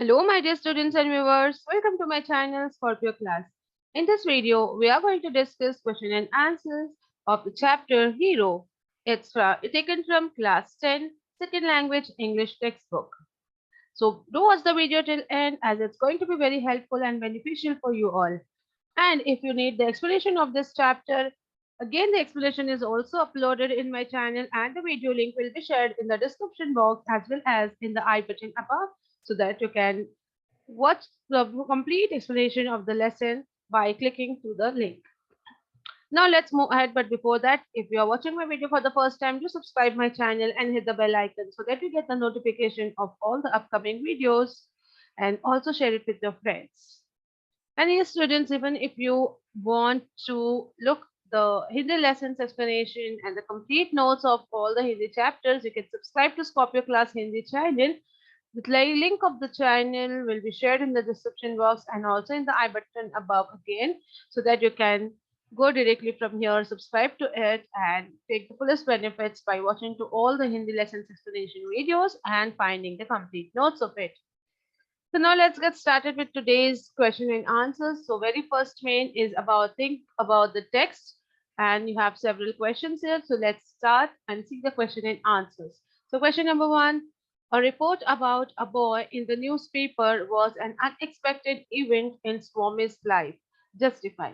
Hello, my dear students and viewers. Welcome to my channel, Scorpio class. In this video, we are going to discuss question and answers of the chapter Hero. It's taken from class 10, second language English textbook. So do watch the video till end as it's going to be very helpful and beneficial for you all. And if you need the explanation of this chapter, again the explanation is also uploaded in my channel and the video link will be shared in the description box as well as in the I button above so that you can watch the complete explanation of the lesson by clicking to the link. Now let's move ahead, but before that, if you are watching my video for the first time, do subscribe my channel and hit the bell icon so that you get the notification of all the upcoming videos and also share it with your friends. And yes, students, even if you want to look the Hindi lessons explanation and the complete notes of all the Hindi chapters, you can subscribe to Scorpio Class Hindi channel. The link of the channel will be shared in the description box and also in the I button above again, so that you can go directly from here, subscribe to it, and take the fullest benefits by watching to all the Hindi lessons explanation videos and finding the complete notes of it. So now let's get started with today's question and answers. So very first main is about think about the text, and you have several questions here. So let's start and see the question and answers. So question number one, a report about a boy in the newspaper was an unexpected event in Swami's life. Justify.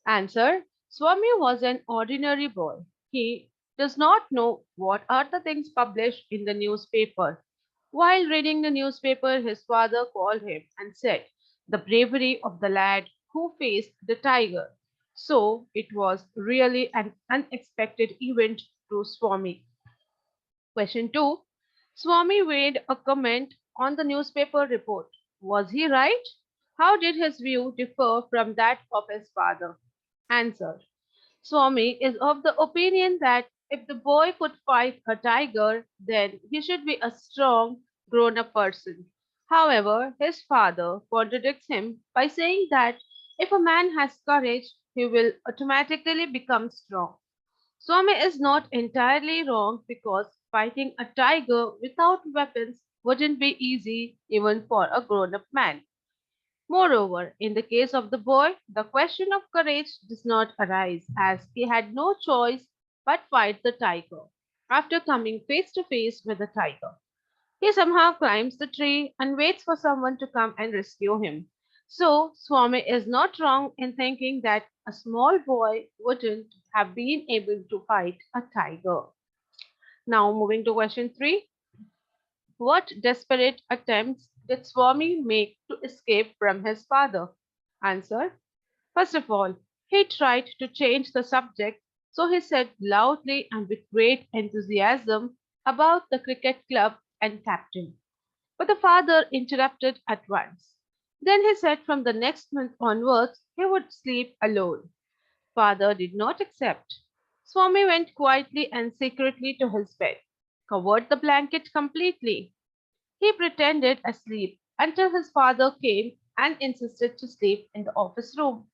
Answer. Swami was an ordinary boy. He does not know what are the things published in the newspaper. While reading the newspaper, his father called him and said, "The bravery of the lad who faced the tiger." So it was really an unexpected event to Swami. Question 2. Swami made a comment on the newspaper report. Was he right? How did his view differ from that of his father? Answer. Swami is of the opinion that if the boy could fight a tiger, then he should be a strong, grown up person. However, his father contradicts him by saying that if a man has courage, he will automatically become strong. Swami is not entirely wrong because fighting a tiger without weapons wouldn't be easy even for a grown up man. Moreover, in the case of the boy, the question of courage does not arise as he had no choice but fight the tiger. After coming face to face with the tiger, he somehow climbs the tree and waits for someone to come and rescue him. So, Swami is not wrong in thinking that a small boy wouldn't have been able to fight a tiger. Now, moving to question 3. What desperate attempts did Swami make to escape from his father? Answer. First of all, he tried to change the subject, so he said loudly and with great enthusiasm about the cricket club and captain. But the father interrupted at once. Then he said from the next month onwards he would sleep alone. Father did not accept. Swami went quietly and secretly to his bed, covered the blanket completely. He pretended asleep until his father came and insisted to sleep in the office room.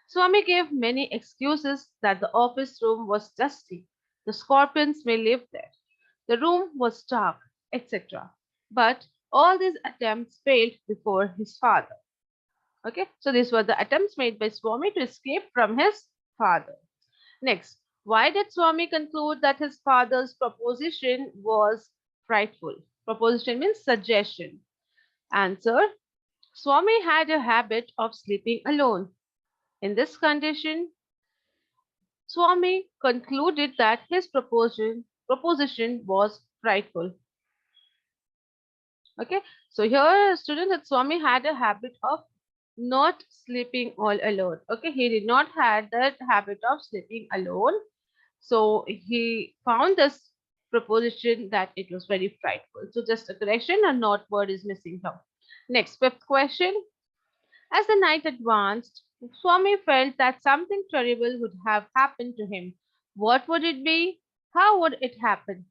Swami gave many excuses that the office room was dusty, the scorpions may live there, the room was dark, etc. But all these attempts failed before his father. Okay, so these were the attempts made by Swami to escape from his father. Next, why did Swami conclude that his father's proposition was frightful? Proposition means suggestion. Answer. Swami had a habit of sleeping alone. In this condition, Swami concluded that his proposition was frightful. Okay, so here, students, that Swami had a habit of not sleeping all alone. Okay, he did not had that habit of sleeping alone. So he found this proposition that it was very frightful. So just a correction, a not word is missing here. Next, fifth question. As the night advanced, Swami felt that something terrible would have happened to him. What would it be? How would it happen?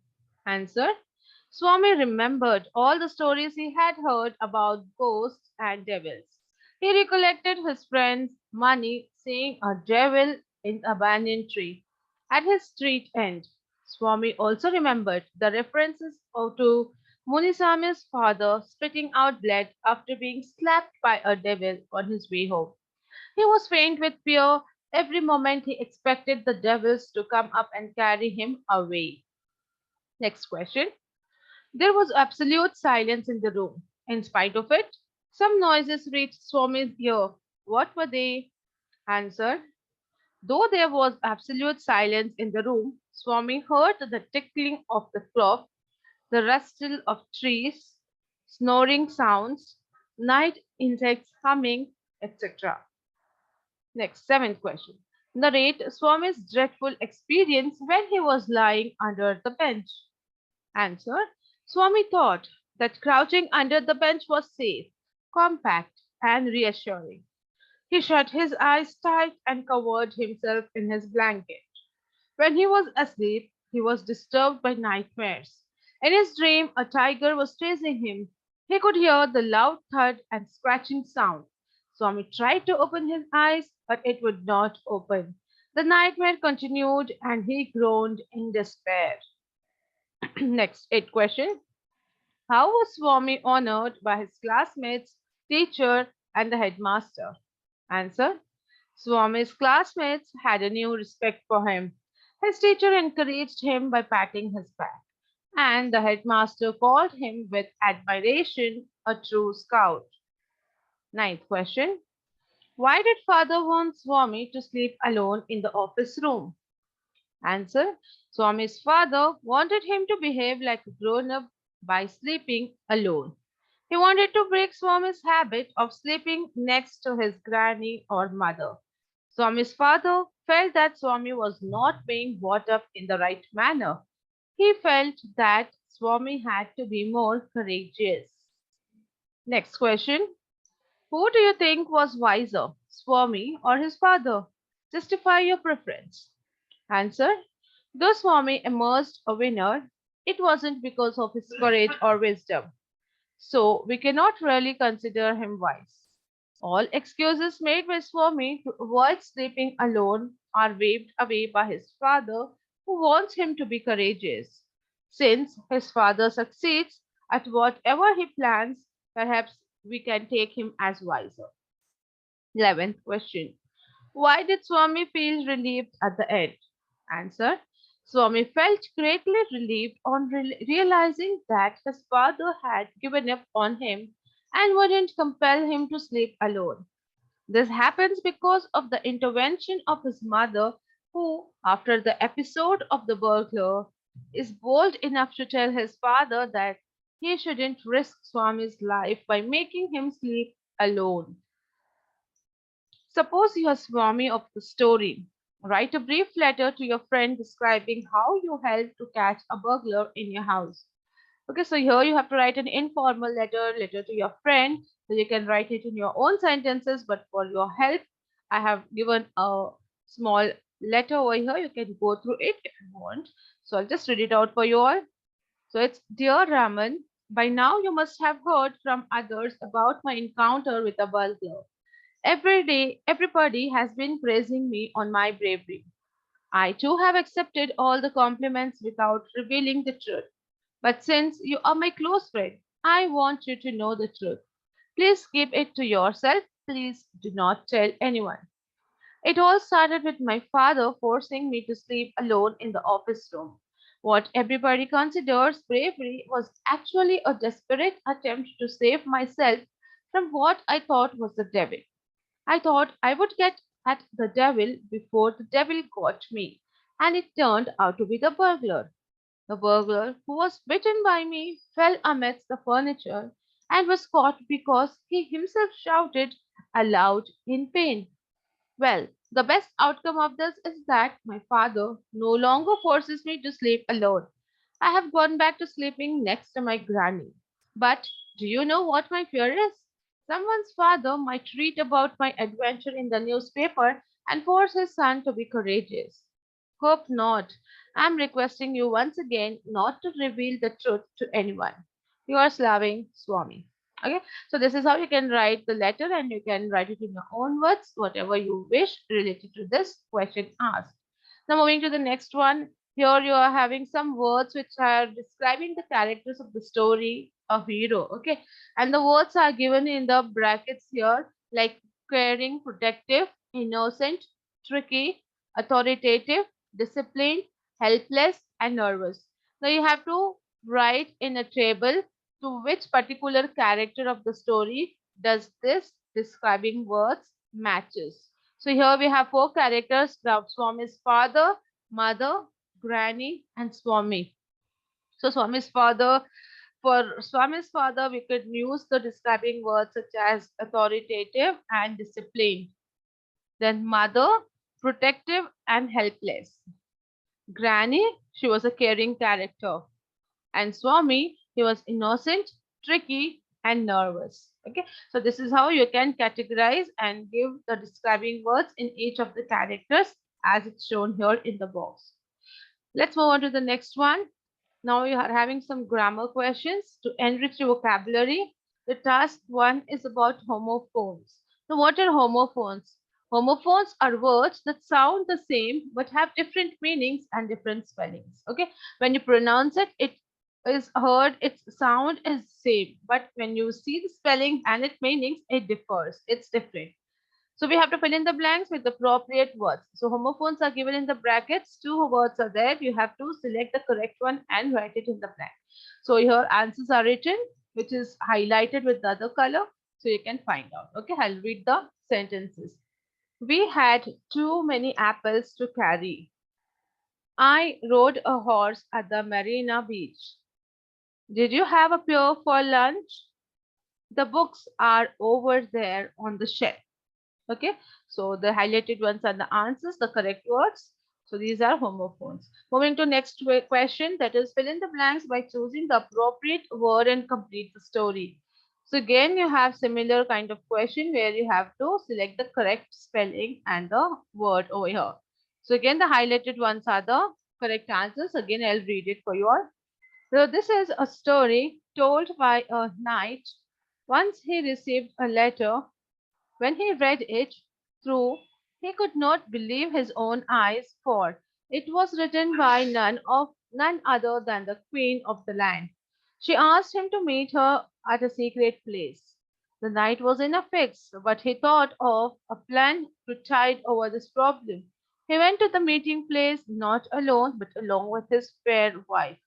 Answer. Swami remembered all the stories he had heard about ghosts and devils. He recollected his friend's money seeing a devil in a banyan tree at his street end. Swami also remembered the references to Munisami's father spitting out blood after being slapped by a devil on his way home. He was faint with fear. Every moment he expected the devils to come up and carry him away. Next question. There was absolute silence in the room. In spite of it, some noises reached Swami's ear. What were they? Answer. Though there was absolute silence in the room, Swami heard the tickling of the clock, the rustle of trees, snoring sounds, night insects humming, etc. Next, seventh question. Narrate Swami's dreadful experience when he was lying under the bench. Answer. Swami thought that crouching under the bench was safe, compact, and reassuring. He shut his eyes tight and covered himself in his blanket. When he was asleep, he was disturbed by nightmares. In his dream, a tiger was chasing him. He could hear the loud thud and scratching sound. Swami tried to open his eyes, but it would not open. The nightmare continued and he groaned in despair. Next, eighth question. How was Swami honored by his classmates, teacher, and the headmaster? Answer. Swami's classmates had a new respect for him. His teacher encouraged him by patting his back, and the headmaster called him with admiration a true scout. Ninth question. Why did father want Swami to sleep alone in the office room? Answer. Swami's father wanted him to behave like a grown up by sleeping alone. He wanted to break Swami's habit of sleeping next to his granny or mother. Swami's father felt that Swami was not being brought up in the right manner. He felt that Swami had to be more courageous. Next question. Who do you think was wiser, Swami or his father? Justify your preference. Answer. Though Swami emerged a winner, it wasn't because of his courage or wisdom. So we cannot really consider him wise. All excuses made by Swami to avoid sleeping alone are waved away by his father, who wants him to be courageous. Since his father succeeds at whatever he plans, perhaps we can take him as wiser. 11th question. Why did Swami feel relieved at the end? Answer. Swami felt greatly relieved on realizing that his father had given up on him and wouldn't compel him to sleep alone. This happens because of the intervention of his mother, who, after the episode of the burglar, is bold enough to tell his father that he shouldn't risk Swami's life by making him sleep alone. Suppose you are Swami of the story. Write a brief letter to your friend describing how you helped to catch a burglar in your house. Okay, so here you have to write an informal letter to your friend. So you can write it in your own sentences, but for your help, I have given a small letter over here. You can go through it if you want. So I'll just read it out for you all. So it's Dear Raman, by now you must have heard from others about my encounter with a burglar. Every day, everybody has been praising me on my bravery. I too have accepted all the compliments without revealing the truth. But since you are my close friend, I want you to know the truth. Please keep it to yourself. Please do not tell anyone. It all started with my father forcing me to sleep alone in the office room. What everybody considers bravery was actually a desperate attempt to save myself from what I thought was the devil. I thought I would get at the devil before the devil got me, and it turned out to be the burglar. The burglar, who was bitten by me, fell amidst the furniture and was caught because he himself shouted aloud in pain. Well, the best outcome of this is that my father no longer forces me to sleep alone. I have gone back to sleeping next to my granny. But do you know what my fear is? Someone's father might read about my adventure in the newspaper and force his son to be courageous. Hope not. I'm requesting you once again not to reveal the truth to anyone. Yours loving Swami. Okay, so this is how you can write the letter and you can write it in your own words, whatever you wish related to this question asked. Now, moving to the next one. Here you are having some words which are describing the characters of the story of hero. Okay, and the words are given in the brackets here, like caring, protective, innocent, tricky, authoritative, disciplined, helpless, and nervous. Now you have to write in a table to which particular character of the story does this describing words matches. So here we have four characters: Swami's father, mother, granny, and Swami. So for Swami's father, we could use the describing words such as authoritative and disciplined. Then mother, protective and helpless. Granny, she was a caring character. And Swami, he was innocent, tricky, and nervous. Okay, so this is how you can categorize and give the describing words in each of the characters as it's shown here in the box. Let's move on to the next one. Now you are having some grammar questions to enrich your vocabulary. The task one is about homophones. So what are homophones? Homophones are words that sound the same but have different meanings and different spellings. Okay, when you pronounce it, it is heard, its sound is same, but when you see the spelling and its meanings, it differs. It's different. So we have to fill in the blanks with the appropriate words. So homophones are given in the brackets. Two words are there. You have to select the correct one and write it in the blank. So here answers are written, which is highlighted with the other color. So you can find out. Okay, I'll read the sentences. We had too many apples to carry. I rode a horse at the Marina Beach. Did you have a pear for lunch? The books are over there on the shelf. Okay, so the highlighted ones are the answers, the correct words. So these are homophones. Moving to next question, that is fill in the blanks by choosing the appropriate word and complete the story. So again, you have similar kind of question where you have to select the correct spelling and the word over here. So again, the highlighted ones are the correct answers. Again, I'll read it for you all. So this is a story told by a knight. Once he received a letter. When he read it through, he could not believe his own eyes, for it was written by none other than the queen of the land. She asked him to meet her at a secret place. The knight was in a fix, but he thought of a plan to tide over this problem. He went to the meeting place not alone, but along with his fair wife.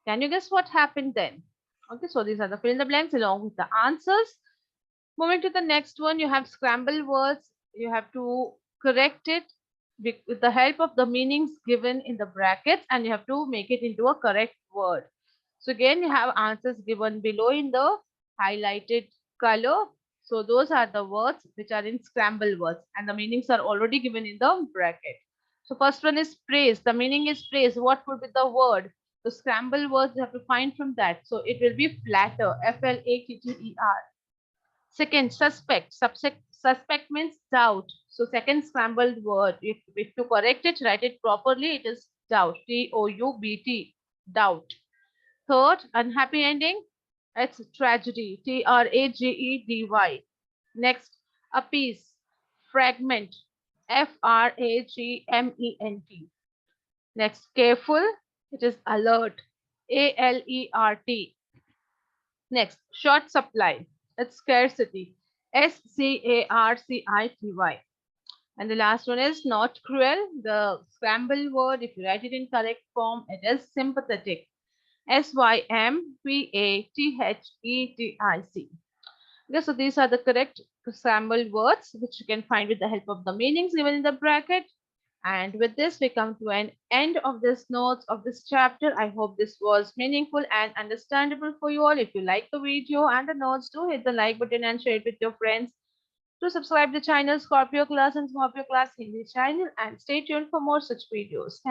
Can you guess what happened then? Okay, so these are the fill in the blanks along with the answers. Moving to the next one, you have scrambled words. You have to correct it with the help of the meanings given in the brackets, and you have to make it into a correct word. So again, you have answers given below in the highlighted color. So those are the words which are in scrambled words, and the meanings are already given in the bracket. So first one is praise. The meaning is praise. What would be the word? The scrambled words you have to find from that. So it will be flatter. Flatter. Second, suspect. Suspect means doubt. So second scrambled word. If to correct it, write it properly. It is doubt. Doubt. Doubt. Third, unhappy ending. It's tragedy. Tragedy. Next, appease. Fragment. Fragment. Next, careful. It is alert. Alert. Next, short supply. It's scarcity. Scarcity. And the last one is not cruel. The scramble word, if you write it in correct form, it is sympathetic. Sympathetic. Okay, so these are the correct scrambled words which you can find with the help of the meanings given in the bracket. And with this, we come to an end of this notes of this chapter. I hope this was meaningful and understandable for you all. If you like the video and the notes, do hit the like button and share it with your friends. To subscribe the channel Scorpio Class and Scorpio Class Hindi channel and stay tuned for more such videos. Thank